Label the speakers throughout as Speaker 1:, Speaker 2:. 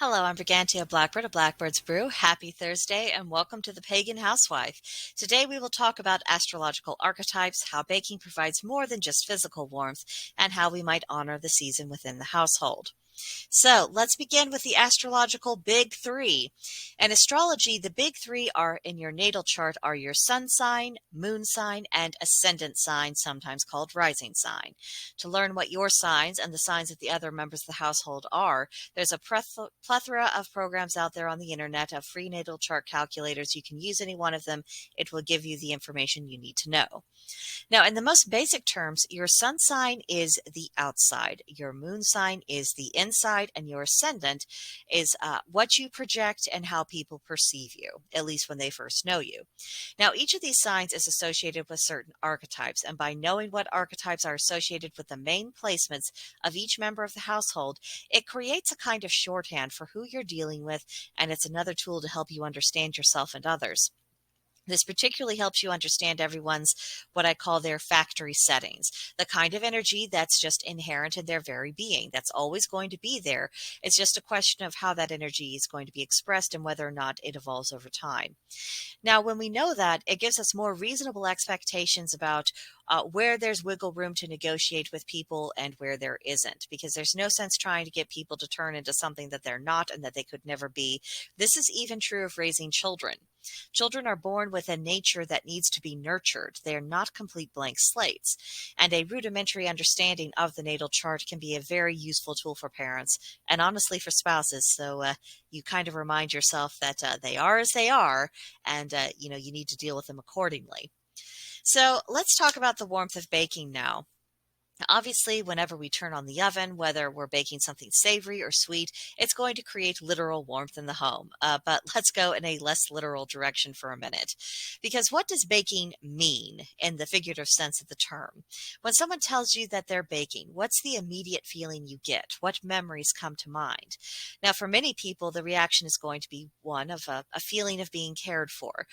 Speaker 1: Hello, I'm Brigantia Blackbird of Blackbird's Brew. Happy Thursday and welcome to the Pagan Housewife. Today we will talk about astrological archetypes, how baking provides more than just physical warmth, and how we might honor the season within the household. So let's begin with the astrological big three. In astrology, the big three are in your natal chart are your sun sign, moon sign, and ascendant sign, sometimes called rising sign. To learn what your signs and the signs of the other members of the household are, there's a plethora of programs out there on the internet of free natal chart calculators. You can use any one of them. It will give you the information you need to know. Now, in the most basic terms, your sun sign is the outside, your moon sign is the inside, and your ascendant is what you project and how people perceive you, at least when they first know you. Now, each of these signs is associated with certain archetypes, and by knowing what archetypes are associated with the main placements of each member of the household, it creates a kind of shorthand for who you're dealing with, and it's another tool to help you understand yourself and others. This particularly helps you understand everyone's what I call their factory settings, the kind of energy that's just inherent in their very being, that's always going to be there. It's just a question of how that energy is going to be expressed and whether or not it evolves over time. Now, when we know that, it gives us more reasonable expectations about where there's wiggle room to negotiate with people and where there isn't, because there's no sense trying to get people to turn into something that they're not and that they could never be. This is even true of raising children. Children are born with a nature that needs to be nurtured. They are not complete blank slates. And a rudimentary understanding of the natal chart can be a very useful tool for parents and honestly for spouses. So you kind of remind yourself that they are as they are, and you need to deal with them accordingly. So let's talk about the warmth of baking now. Obviously, whenever we turn on the oven, whether we're baking something savory or sweet, it's going to create literal warmth in the home. But let's go in a less literal direction for a minute. Because what does baking mean in the figurative sense of the term? When someone tells you that they're baking, what's the immediate feeling you get? What memories come to mind? Now, for many people, the reaction is going to be one of a feeling of being cared for.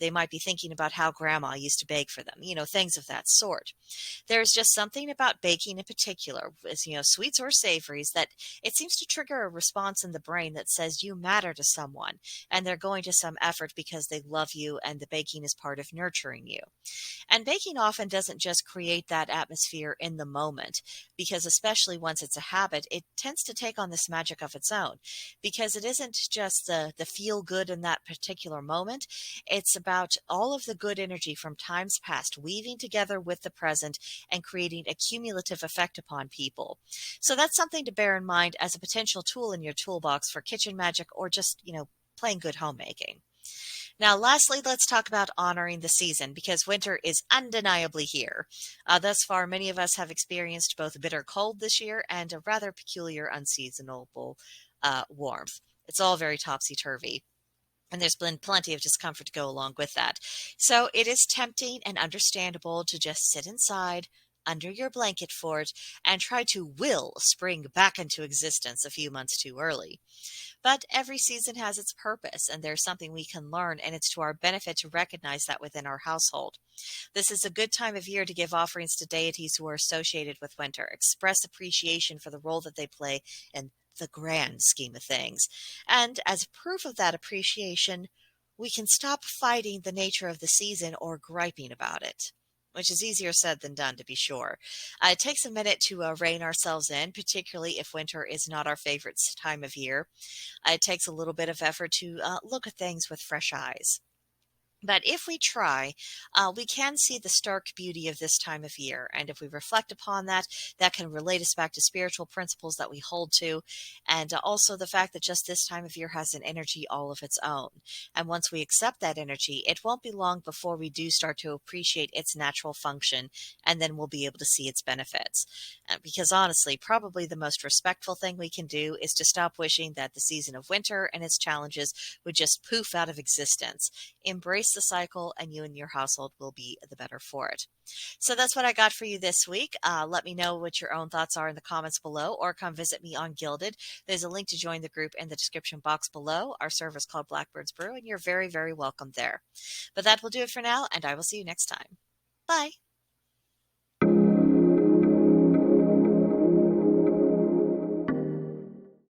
Speaker 1: They might be thinking about how grandma used to bake for them, things of that sort. There's just something about baking in particular, sweets or savories, that it seems to trigger a response in the brain that says you matter to someone and they're going to some effort because they love you and the baking is part of nurturing you. And baking often doesn't just create that atmosphere in the moment, because especially once it's a habit, it tends to take on this magic of its own, because it isn't just the feel good in that particular moment. It's about all of the good energy from times past weaving together with the present and creating a cumulative effect upon people. So that's something to bear in mind as a potential tool in your toolbox for kitchen magic or just, plain good homemaking. Now, lastly, let's talk about honoring the season, because winter is undeniably here. Thus far, many of us have experienced both bitter cold this year and a rather peculiar unseasonable warmth. It's all very topsy-turvy. And there's been plenty of discomfort to go along with that. So it is tempting and understandable to just sit inside, under your blanket fort, and try to will spring back into existence a few months too early. But every season has its purpose, and there's something we can learn, and it's to our benefit to recognize that within our household. This is a good time of year to give offerings to deities who are associated with winter, express appreciation for the role that they play in the grand scheme of things. And as proof of that appreciation, we can stop fighting the nature of the season or griping about it, which is easier said than done, to be sure. It takes a minute to rein ourselves in, particularly if winter is not our favorite time of year. It takes a little bit of effort to look at things with fresh eyes. But if we try, we can see the stark beauty of this time of year. And if we reflect upon that, that can relate us back to spiritual principles that we hold to. And also the fact that just this time of year has an energy all of its own. And once we accept that energy, it won't be long before we do start to appreciate its natural function. And then we'll be able to see its benefits. Because honestly, probably the most respectful thing we can do is to stop wishing that the season of winter and its challenges would just poof out of existence. Embrace the cycle, and you and your household will be the better for it. So that's what I got for you this week. Let me know what your own thoughts are in the comments below, or come visit me on Gilded. There's a link to join the group in the description box below. Our server is called Blackbird's Brew, and you're very, very welcome there. But that will do it for now, and I will see you next time. Bye.